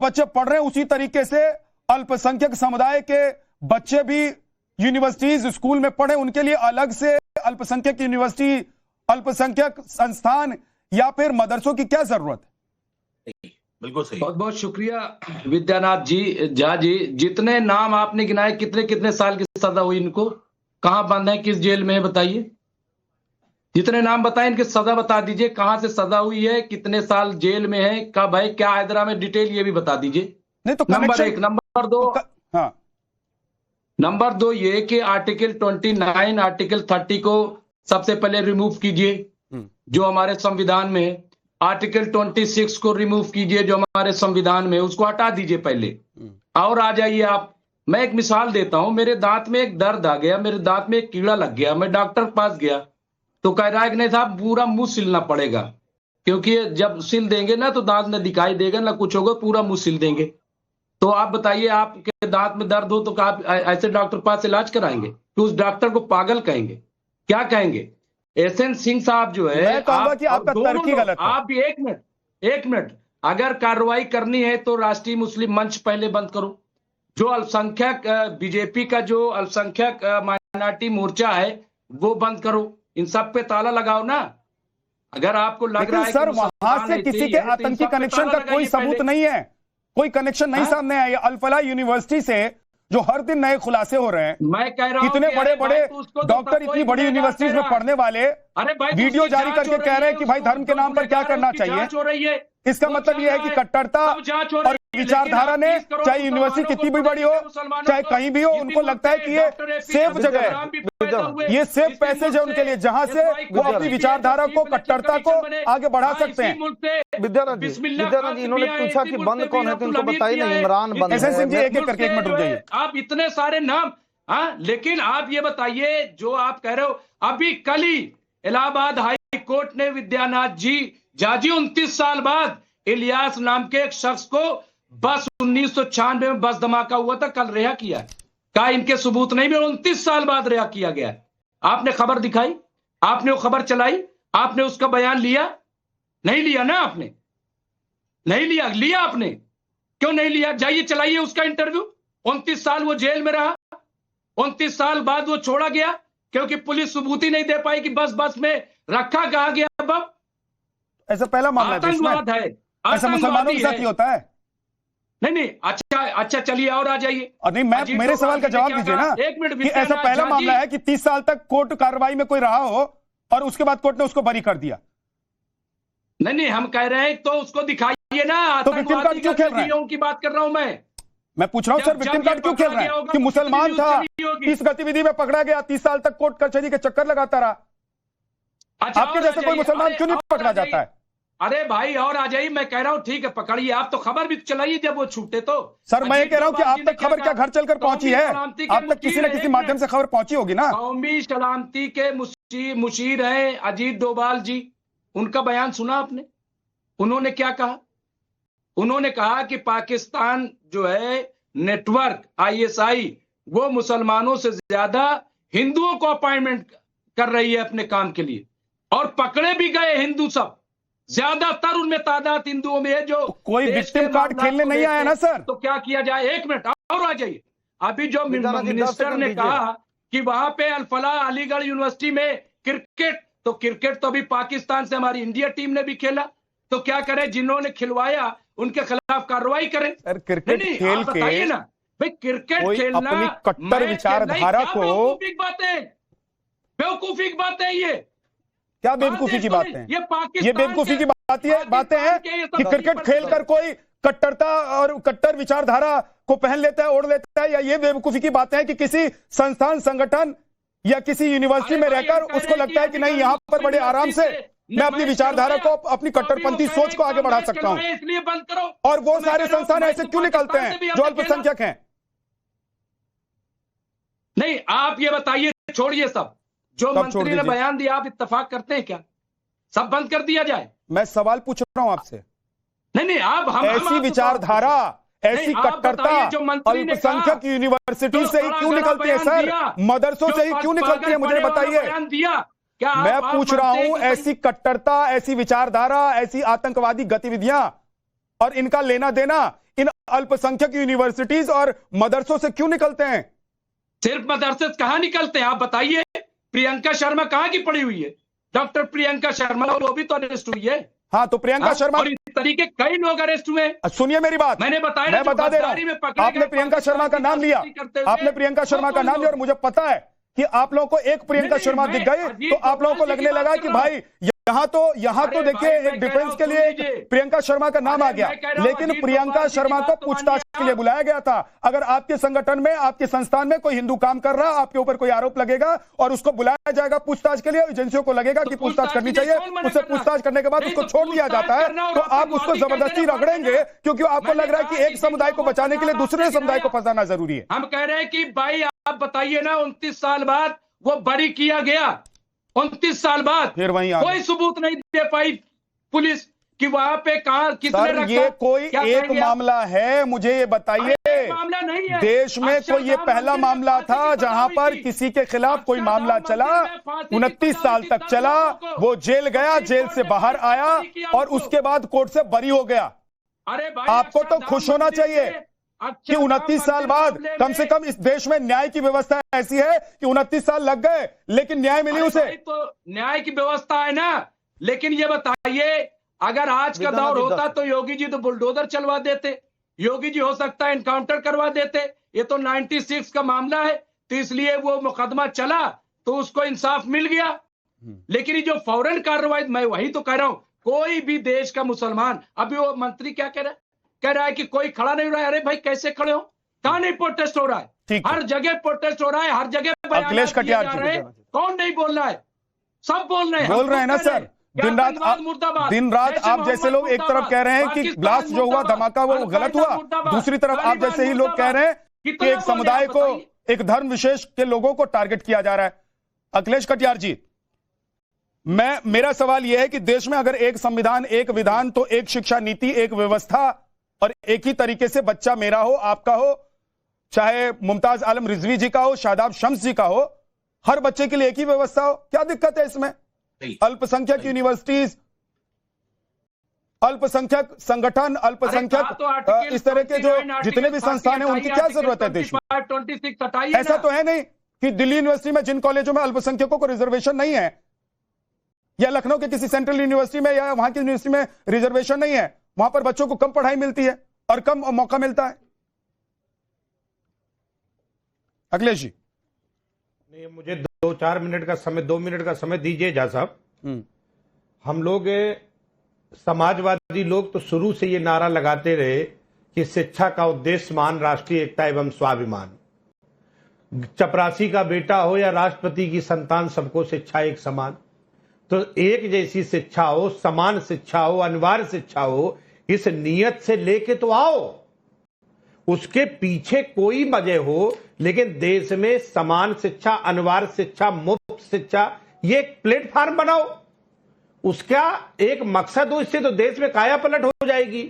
बच्चे पढ़ रहे हैं उसी तरीके से अल्पसंख्यक समुदाय के बच्चे भी यूनिवर्सिटीज स्कूल में पढ़े, उनके लिए अलग से अल्पसंख्यक यूनिवर्सिटी, अल्पसंख्यक संस्थान या फिर मदरसों की क्या जरूरत है? बिल्कुल सही। बहुत बहुत शुक्रिया विद्यानाथ जी, झा जी। जितने नाम आपने गिनाए, कितने कितने साल की सजा हुई इनको, कहां बंद है, किस जेल में है, बताइए। जितने नाम बताए इनकी सजा बता दीजिए, कहां से सजा हुई है, कितने साल जेल में है, कब है, क्या हैदरा में, डिटेल ये भी बता दीजिए। नहीं तो नंबर एक। नंबर दो, हाँ, नंबर दो ये कि आर्टिकल 29, आर्टिकल 30 को सबसे पहले रिमूव कीजिए जो हमारे संविधान में है। आर्टिकल 26 को रिमूव कीजिए जो हमारे संविधान में, उसको हटा दीजिए पहले, और आ जाइए आप। मैं एक मिसाल देता हूं, मेरे दांत में एक दर्द आ गया, मेरे दांत में एक कीड़ा लग गया, मैं डॉक्टर के पास गया तो कह रहा है कि नहीं साहब पूरा मुंह सिलना पड़ेगा, क्योंकि जब सिल देंगे ना तो दांत में दिखाई देगा ना कुछ होगा, पूरा मुंह सिल देंगे। तो आप बताइए, आपके दांत में दर्द हो तो आप ऐसे डॉक्टर के पास इलाज कराएंगे कि उस डॉक्टर को पागल कहेंगे? क्या कहेंगे? एसएन सिंह साहब जो है, मैं कहूंगा कि आपका तर्क ही गलत है। आप भी एक मिनट, अगर कार्रवाई करनी है तो राष्ट्रीय मुस्लिम मंच पहले बंद करो। जो अल्पसंख्यक बीजेपी का जो अल्पसंख्यक माइनॉरिटी मोर्चा है वो बंद करो, इन सब पे ताला लगाओ ना। अगर आपको लग रहा है सर वहां से किसी के आतंकी कनेक्शन का कोई सबूत नहीं है, कोई कनेक्शन नहीं सामने आया। अल-फलाह यूनिवर्सिटी से जो हर दिन नए खुलासे हो रहे हैं, मैं कह रहा हूं इतने बड़े बड़े डॉक्टर इतनी बड़ी यूनिवर्सिटीज में पढ़ने वाले वीडियो जारी करके कह रहे हैं कि भाई धर्म के नाम पर क्या करना चाहिए। इसका मतलब यह है कि कट्टरता और विचारधारा ने, चाहे यूनिवर्सिटी कितनी भी बड़ी हो, चाहे कहीं भी हो, उनको लगता है कि ये सेफ जगह है, ये सेफ पैसेज है उनके लिए, जहां से वो अपनी विचारधारा को, कट्टरता को आगे बढ़ा सकते हैं। विद्यानाथ जी इन्होंने पूछा कि बंद कौन है तो इनको बताइए नहीं, इमरान बंद एसएन सिंह जी एक एक करके, एक मिनट रुक जाइए। आप इतने सारे नाम, हाँ, लेकिन आप ये बताइए जो आप कह रहे हो, अभी कल ही इलाहाबाद हाई कोर्ट ने विद्यानाथ जी, जाजी 29 साल बाद इलियास नाम के एक शख्स को बस 1996 में बस धमाका हुआ था, कल रिहा किया। कहा इनके सबूत नहीं, में 29 साल बाद रिहा किया गया। आपने खबर दिखाई, आपने वो खबर चलाई, आपने उसका बयान लिया? नहीं लिया ना, आपने नहीं लिया। लिया आपने? क्यों नहीं लिया? जाइए चलाइए उसका इंटरव्यू। 29 साल वो जेल में रहा, 29 साल बाद वो छोड़ा गया क्योंकि पुलिस सबूत ही नहीं दे पाई कि बस में रखा कहा गया। अब ऐसा पहला मामला आतंकवाद है, ऐसा मुसलमानों के साथ ही होता है? नहीं, अच्छा चलिए और आ जाइए। और नहीं, मैं मेरे सवाल का जवाब दीजिए ना। एक मिनट, कि ऐसा पहला मामला है कि 30 साल तक कोर्ट कार्रवाई में कोई रहा हो और उसके बाद कोर्ट ने उसको बरी कर दिया? नहीं, हम कह रहे हैं तो उसको दिखाइए ना। तो विक्टिम कार्ड क्यों खेल रहे हैं? की बात कर रहा हूं मैं पूछ रहा हूं सर, विक्टिम कार्ड क्यों खेल रहे हैं कि मुसलमान था, इस गतिविधि में पकड़ा गया, 30 साल तक कोर्ट कचहरी के चक्कर लगाता रहा। आपके जैसे कोई मुसलमान क्यों नहीं पकड़ा जाता है? अरे भाई और आ जाइए, मैं कह रहा हूं ठीक है पकड़िए, आप तो खबर भी चलाइए जब वो छूटे तो। सर मैं ये कह रहा हूं कि आप तक खबर क्या घर चलकर पहुंची है? आप तक किसी न किसी माध्यम से खबर पहुंची होगी ना। कौमी सलामती के मुशीर हैं अजीत डोभाल जी, उनका बयान सुना आपने? उन्होंने क्या कहा? उन्होंने कहा कि पाकिस्तान जो है नेटवर्क ISI वो मुसलमानों से ज्यादा हिंदुओं को अपॉइंटमेंट कर रही है अपने काम के लिए, और पकड़े भी गए हिंदू सब, ज्यादातर उनमें तादाद हिंदुओं में है जो कोई विक्टिम कार्ड खेलने नहीं आया ना सर। तो क्या किया जाए? एक मिनट और आ जाइए। अभी जो मिनिस्टर ने कहा कि वहां पे अल-फलाह अलीगढ़ यूनिवर्सिटी में क्रिकेट, तो क्रिकेट तो अभी पाकिस्तान से हमारी इंडिया टीम ने भी खेला, तो क्या करें? जिन्होंने खिलवाया उनके खिलाफ कार्रवाई करें। सर क्रिकेट खेल के बताइए ना भाई, क्रिकेट खेलना अपनी कट्टर विचारधारा को, बेवकूफी की बात है ये। क्या बेवकूफी की बात है? ये बेवकूफी की बातें हैं कि क्रिकेट खेलकर कोई कट्टरता और कट्टर विचारधारा को पहन लेता है, ओढ़ लेता है, या ये बेवकूफी की बातें हैं कि किसी संस्थान, संगठन या किसी यूनिवर्सिटी में रहकर उसको लगता है कि नहीं यहां पर बड़े आराम से मैं अपनी विचारधारा को, अपनी कट्टरपंथी सोच को आगे बढ़ा सकता हूं, इसलिए बंद करो। और वो सारे संस्थान ऐसे क्यों निकलते हैं जो अल्पसंख्यक हैं? नहीं, आप ये बताइए, छोड़िए सब जो मंत्री ने बयान दिया, आप इत्तेफाक करते हैं क्या सब बंद कर दिया जाए? मैं सवाल पूछ रहा हूं आपसे। नहीं, आप ऐसी विचारधारा, ऐसी कट्टरता अल्पसंख्यक यूनिवर्सिटी से ही क्यों निकलती है सर? मदरसों से ही क्यों निकलती है? मुझे बताइए। मैं पूछ रहा हूं, ऐसी कट्टरता, ऐसी विचारधारा, ऐसी आतंकवादी गतिविधियां और इनका लेना देना इन अल्पसंख्यक यूनिवर्सिटीज और मदरसों से क्यों निकलते हैं? सिर्फ मदरसे कहां निकलते हैं आप बताइए? प्रियंका शर्मा कहां की पड़ी हुई है? डॉक्टर प्रियंका शर्मा, वो भी तो अरेस्ट हुई है। हाँ, तो प्रियंका शर्मा और इस तरीके कई लोग अरेस्ट हुए। सुनिए मेरी बात, मैंने बताया, मैं बता दे रहा हूं। आपने प्रियंका शर्मा का नाम लिया, आपने प्रियंका शर्मा का नाम लिया, और मुझे पता है कि आप लोगों को एक प्रियंका शर्मा दिख गई तो आप लोगों को लगने लगा कि भाई यहां तो देखिए एक डिफेंस के लिए प्रियंका शर्मा का नाम आ गया, लेकिन प्रियंका शर्मा को पूछताछ के लिए बुलाया गया था। अगर आपके संगठन में, आपके संस्थान में कोई हिंदू काम कर रहा, आपके ऊपर कोई आरोप लगेगा और उसको बुलाया जाएगा पूछताछ के लिए, एजेंसियों को लगेगा कि पूछताछ करनी चाहिए, उससे पूछताछ करने के बाद उसको छोड़ दिया जाता है, तो आप उसको जबरदस्ती रगड़ेंगे क्योंकि आपको लग रहा है कि एक समुदाय को बचाने के लिए दूसरे समुदाय को फंसाना जरूरी है। हम कह रहे हैं कि भाई आप बताइए ना, 29 साल बाद वो बरी किया गया, 29 साल बाद फिर वहीं कोई सबूत नहीं दे पाई पुलिस कि वहां पे कहां किसने सर, रखा। ये कोई एक मामला है, मुझे ये बताइए। मामला नहीं है, देश में कोई ये पहला मामला था जहां पर किसी के खिलाफ कोई मामला चला, 29 साल तक चला, वो जेल गया, जेल से बाहर आया और उसके बाद कोर्ट से बरी हो गया। अरे भाई, आपको तो खुश होना चाहिए कि 29 साल बाद कम से कम इस देश में न्याय की व्यवस्था ऐसी है कि 29 साल लग गए लेकिन न्याय मिली उसे। तो न्याय की व्यवस्था है ना, लेकिन ये बताइए, अगर आज का दौर होता तो योगी जी तो बुलडोजर चलवा देते, योगी जी हो सकता है एनकाउंटर करवा देते। ये तो 96 का मामला है, तो इसलिए वो मुकदमा चला तो उसको इंसाफ मिल गया। लेकिन ये जो फौरन कार्रवाई, मैं वही तो कह रहा हूं, कोई भी देश का मुसलमान, अभी वो मंत्री क्या कह रहा है कि कोई खड़ा नहीं हो रहा है। अरे भाई कैसे खड़े हो? कहां नहीं प्रोटेस्ट हो रहा है? हर जगह प्रोटेस्ट हो रहा है, हर जगह अखिलेश कटियार जी, कौन नहीं बोल रहा है? सब बोल रहे हैं ना सर। दिन रात आप जैसे लोग एक तरफ कह रहे हैं कि ब्लास्ट जो हुआ, धमाका, वो गलत हुआ, दूसरी तरफ आप जैसे ही लोग कह रहे हैं कि एक समुदाय को, एक धर्म विशेष के लोगों को टारगेट किया जा रहा है। अखिलेश कटियार जी, मेरा सवाल यह है कि देश में अगर एक संविधान, एक विधान, तो एक शिक्षा नीति, एक व्यवस्था, और एक ही तरीके से बच्चा मेरा हो, आपका हो, चाहे मुमताज आलम रिजवी जी का हो, शादाब शम्स जी का हो, हर बच्चे के लिए एक ही व्यवस्था हो, क्या दिक्कत है इसमें? अल्पसंख्यक यूनिवर्सिटीज, अल्पसंख्यक संगठन, अल्पसंख्यक इस तरह के जो जितने भी संस्थान हैं, उनकी क्या जरूरत है देश में? ऐसा तो है नहीं कि दिल्ली यूनिवर्सिटी में जिन कॉलेजों में अल्पसंख्यकों को रिजर्वेशन नहीं है, या लखनऊ के किसी सेंट्रल यूनिवर्सिटी में या वहां की यूनिवर्सिटी में रिजर्वेशन नहीं है, वहां पर बच्चों को कम पढ़ाई मिलती है और कम मौका मिलता है। अखिलेश जी, नहीं, मुझे 2 मिनट का समय दीजिए जा साहब। हम लोग समाजवादी लोग तो शुरू से ये नारा लगाते रहे कि शिक्षा का उद्देश्य मान राष्ट्रीय एकता एवं स्वाभिमान। चपरासी का बेटा हो या राष्ट्रपति की संतान, सबको शिक्षा एक समान। तो एक जैसी शिक्षा हो, समान शिक्षा हो, अनिवार्य शिक्षा हो, इस नियत से लेके तो आओ। उसके पीछे कोई वजह हो, लेकिन देश में समान शिक्षा, अनिवार्य शिक्षा, मुफ्त शिक्षा, ये एक प्लेटफॉर्म बनाओ। उसका एक मकसद हो, इससे तो देश में काया पलट हो जाएगी।